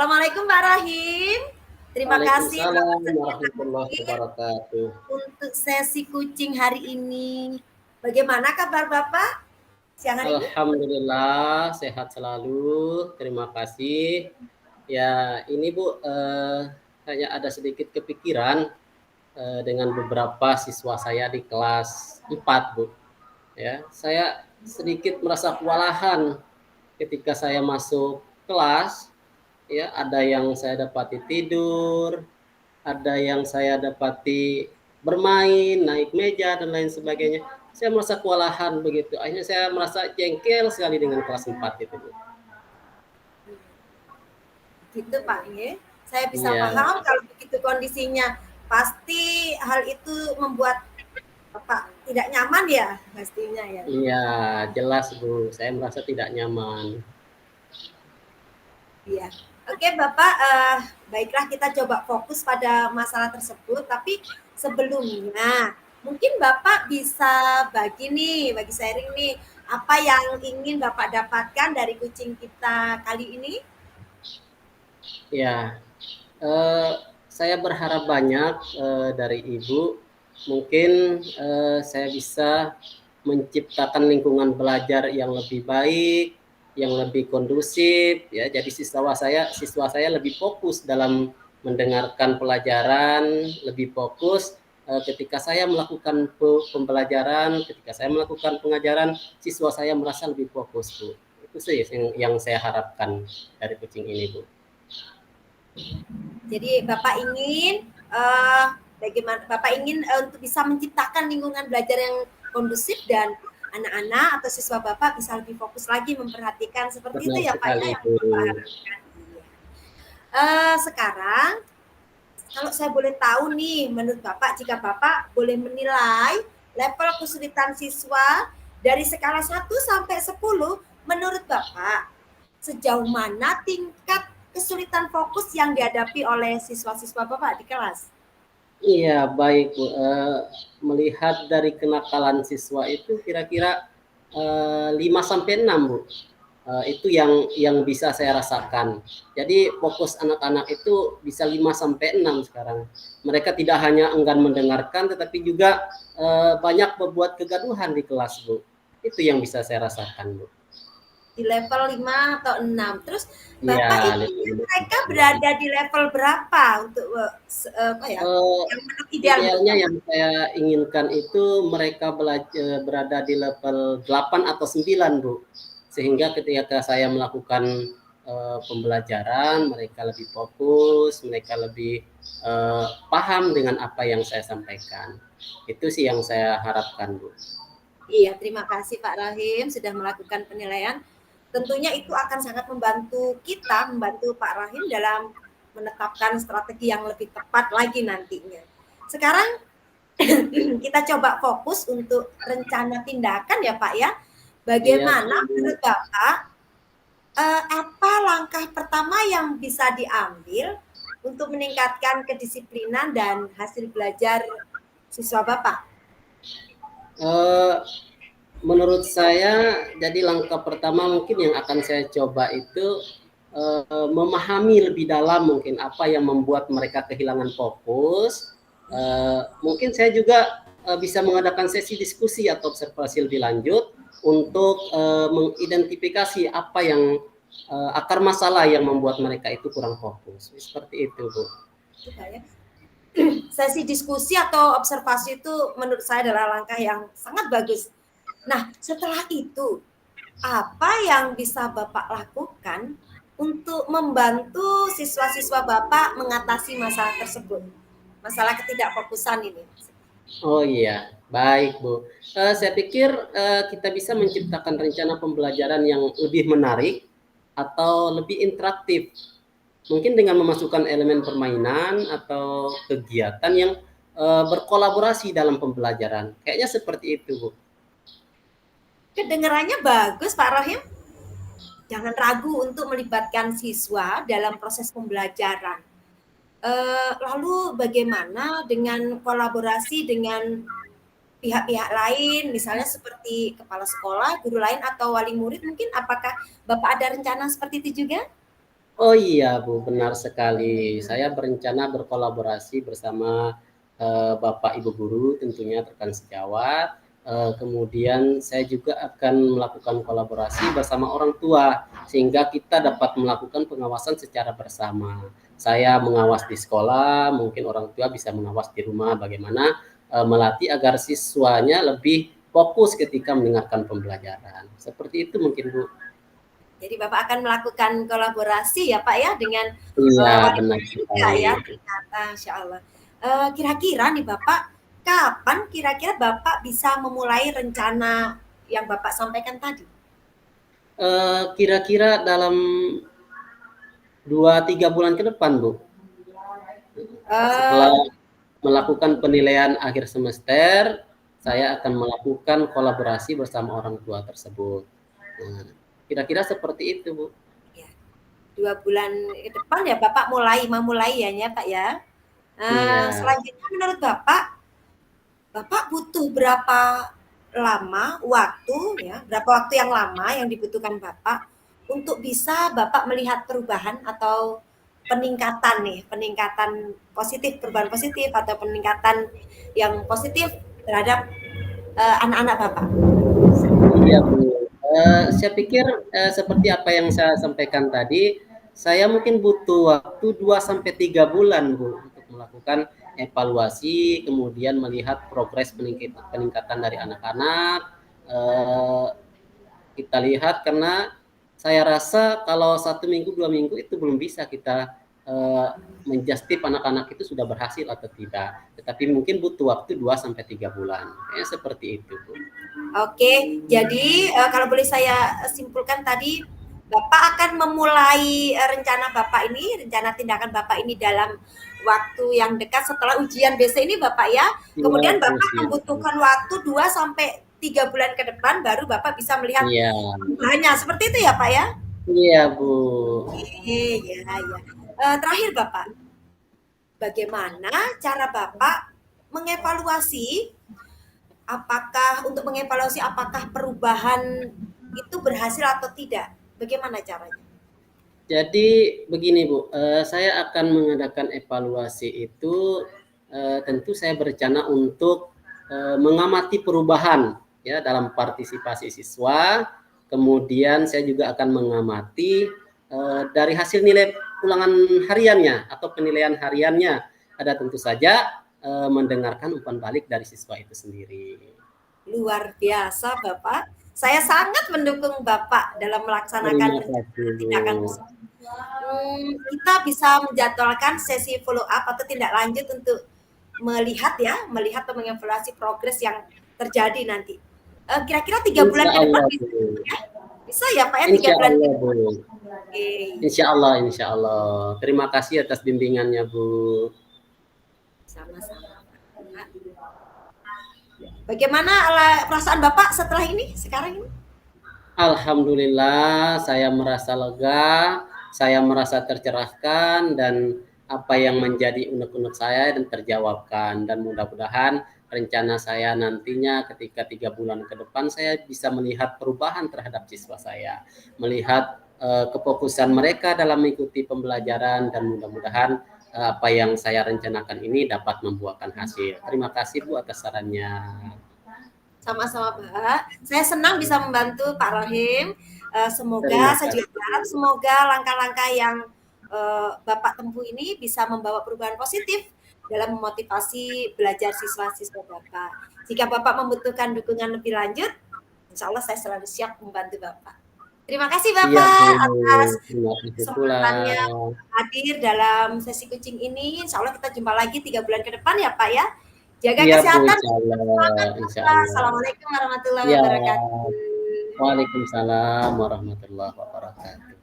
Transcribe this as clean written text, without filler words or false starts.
Assalamualaikum Pak Rahim. Terima kasih Waalaikumsalam Bapak sedia warahmatullahi hadir wabarakatuh. untuk sesi kucing hari ini. Bagaimana kabar Bapak siang hari ini? Alhamdulillah sehat selalu. Terima kasih. Ya, ini Bu, saya ada sedikit kepikiran dengan beberapa siswa saya di kelas 4, Bu. Ya, saya sedikit merasa kewalahan ketika saya masuk kelas. Ya, ada yang saya dapati tidur, ada yang saya dapati bermain, naik meja dan lain sebagainya. Saya merasa kewalahan begitu. Akhirnya saya merasa jengkel sekali dengan kelas 4 itu. Gitu Pak ya. Saya bisa Iya, paham kalau begitu kondisinya. Pasti hal itu membuat Bapak tidak nyaman ya pastinya ya. iya, jelas Bu. Saya merasa tidak nyaman. Iya. Oke Bapak, baiklah kita coba fokus pada masalah tersebut. Tapi sebelumnya, mungkin Bapak bisa bagi sharing nih, apa yang ingin Bapak dapatkan dari kucing kita kali ini? Ya, saya berharap banyak dari Ibu. Mungkin saya bisa menciptakan lingkungan belajar yang lebih baik, yang lebih kondusif, ya. Jadi siswa saya lebih fokus dalam mendengarkan pelajaran, lebih fokus ketika saya melakukan pembelajaran, ketika saya melakukan pengajaran, siswa saya merasa lebih fokus, Bu. Itu sih yang saya harapkan dari kucing ini, Bu. Jadi Bapak ingin bagaimana Bapak ingin untuk bisa menciptakan lingkungan belajar yang kondusif dan anak-anak atau siswa Bapak bisa lebih fokus lagi memperhatikan seperti itu Benar ya Pak ya sekali, yang Bu. Bapak harapkan. Sekarang kalau saya boleh tahu nih, menurut Bapak, jika Bapak boleh menilai level kesulitan siswa dari skala 1 sampai 10, menurut Bapak, sejauh mana tingkat kesulitan fokus yang dihadapi oleh siswa-siswa Bapak di kelas? Iya, baik, Bu. Melihat dari kenakalan siswa itu kira-kira 5 sampai 6, Bu. Itu yang bisa saya rasakan. Jadi fokus anak-anak itu bisa 5 sampai 6 sekarang. Mereka tidak hanya enggan mendengarkan tetapi juga banyak berbuat kegaduhan di kelas, Bu. Itu yang bisa saya rasakan, Bu. Di level 5 atau 6. Terus Iya, Bapak level inginnya 5 mereka sampai 6. berada di level berapa untuk apa ya? Eh, Yang menurut ideal untuk Idealnya Bapak? yang saya inginkan itu mereka berada di level 8 atau 9, Bu. Sehingga ketika saya melakukan pembelajaran, mereka lebih fokus, mereka lebih paham dengan apa yang saya sampaikan. Itu sih yang saya harapkan, Bu. Iya, terima kasih Pak Rahim sudah melakukan penilaian. Tentunya itu akan sangat membantu kita, membantu Pak Rahim dalam menetapkan strategi yang lebih tepat lagi nantinya. Sekarang kita coba fokus untuk rencana tindakan ya Pak ya. Iya, Bagaimana Bu. menurut Bapak apa langkah pertama yang bisa diambil untuk meningkatkan kedisiplinan dan hasil belajar siswa Bapak? Eh, Menurut saya, jadi langkah pertama mungkin yang akan saya coba itu memahami lebih dalam mungkin apa yang membuat mereka kehilangan fokus. Mungkin saya juga bisa mengadakan sesi diskusi atau observasi lebih lanjut untuk mengidentifikasi apa yang akar masalah yang membuat mereka itu kurang fokus. Seperti itu, Bu. Supaya sesi diskusi atau observasi itu menurut saya adalah langkah yang sangat bagus. Nah, setelah itu, apa yang bisa Bapak lakukan untuk membantu siswa-siswa Bapak mengatasi masalah tersebut? Masalah ketidakfokusan ini. Oh iya, baik Bu. Saya pikir kita bisa menciptakan rencana pembelajaran yang lebih menarik atau lebih interaktif. Mungkin dengan memasukkan elemen permainan atau kegiatan yang berkolaborasi dalam pembelajaran. Kayaknya seperti itu, Bu. Kedengarannya bagus, Pak Rahim. Jangan ragu untuk melibatkan siswa dalam proses pembelajaran. Lalu bagaimana dengan kolaborasi dengan pihak-pihak lain, misalnya seperti kepala sekolah, guru lain, atau wali murid mungkin? Apakah Bapak ada rencana seperti itu juga? Oh iya Bu, benar sekali. Saya berencana berkolaborasi bersama Bapak Ibu guru, tentunya rekan sejawat. Kemudian saya juga akan melakukan kolaborasi bersama orang tua, sehingga kita dapat melakukan pengawasan secara bersama. Saya mengawas di sekolah, mungkin orang tua bisa mengawas di rumah, bagaimana melatih agar siswanya lebih fokus ketika mendengarkan pembelajaran. Seperti itu mungkin Bu. Jadi Bapak akan melakukan kolaborasi ya Pak ya dengan Iya, wali benar murid juga sekali. ya ternyata, Insya Allah. Kira-kira nih Bapak, kapan kira-kira Bapak bisa memulai rencana yang Bapak sampaikan tadi? Kira-kira dalam 2-3 bulan ke depan, Bu. Setelah Eh, melakukan penilaian akhir semester, saya akan melakukan kolaborasi bersama orang tua tersebut. Nah, kira-kira seperti itu, Bu. ya, 2 bulan ke depan ya Bapak memulai ya Pak ya. Iya. Selanjutnya menurut Bapak, Bapak butuh berapa lama waktu ya, berapa waktu yang lama yang dibutuhkan Bapak untuk bisa Bapak melihat perubahan atau peningkatan nih, peningkatan positif, perubahan positif atau peningkatan yang positif terhadap anak-anak Bapak? Iya, Bu. Saya pikir seperti apa yang saya sampaikan tadi, saya mungkin butuh waktu 2-3 bulan, Bu, untuk melakukan evaluasi, kemudian melihat progres peningkatan dari anak-anak. Eh, Kita lihat karena saya rasa kalau 1 minggu 2 minggu itu belum bisa kita menjustif anak-anak itu sudah berhasil atau tidak. Tetapi mungkin butuh waktu 2-3 bulan. Ya, seperti itu, Bu. Oke, jadi kalau boleh saya simpulkan tadi, Bapak akan memulai rencana Bapak ini, rencana tindakan Bapak ini dalam waktu yang dekat setelah ujian BC ini Bapak ya. Siap, Kemudian Bu, Bapak siap. membutuhkan waktu 2 sampai 3 bulan ke depan baru Bapak bisa melihat Iya, perubahannya. Seperti itu ya Pak ya? iya, Bu. Oke, ya ya. Terakhir Bapak, bagaimana cara Bapak mengevaluasi apakah perubahan itu berhasil atau tidak? Bagaimana caranya? Jadi begini, Bu, saya akan mengadakan evaluasi itu, tentu saya berencana untuk mengamati perubahan ya dalam partisipasi siswa, kemudian saya juga akan mengamati dari hasil nilai ulangan hariannya atau penilaian hariannya. Ada tentu saja mendengarkan umpan balik dari siswa itu sendiri. Luar biasa, Bapak. Saya sangat mendukung Bapak dalam melaksanakan Terima rencana kasih, Bu. tindakan tersebut. Kita bisa menjadwalkan sesi follow up atau tindak lanjut untuk melihat atau mengevaluasi progres yang terjadi nanti. Kira-kira 3 bulan Insya ke depan Allah, bisa Bu. ya? Bisa ya Pak ya 3 Insya bulan ke Allah, depan? Bu. Oke, Insya Allah, insya Allah. Terima kasih atas bimbingannya, Bu. sama-sama. Bagaimana perasaan Bapak setelah ini, sekarang ini? Alhamdulillah, saya merasa lega, saya merasa tercerahkan, dan apa yang menjadi unek-unek saya dan terjawabkan. Dan mudah-mudahan rencana saya nantinya ketika 3 bulan ke depan saya bisa melihat perubahan terhadap siswa saya, melihat kefokusan mereka dalam mengikuti pembelajaran, dan mudah-mudahan apa yang saya rencanakan ini dapat membuahkan hasil. Terima kasih, Bu, atas sarannya. Sama-sama Pak. Saya senang bisa membantu Pak Rohim. Terima Semoga saya juga kasih. berharap semoga langkah-langkah yang Bapak tempuh ini bisa membawa perubahan positif dalam memotivasi belajar siswa-siswa Bapak. Jika Bapak membutuhkan dukungan lebih lanjut, insya Allah saya selalu siap membantu Bapak. Terima kasih Siap, Bu. Bapak atas Terima kasih pula. kesempatannya hadir dalam sesi coaching ini. Insya Allah kita jumpa lagi 3 bulan ke depan ya Pak ya. Jaga Iya, Bu, kesehatan. insya Allah. Semangat Insya Bapak. Allah. Assalamualaikum warahmatullahi Ya, wabarakatuh. Waalaikumsalam warahmatullahi wabarakatuh.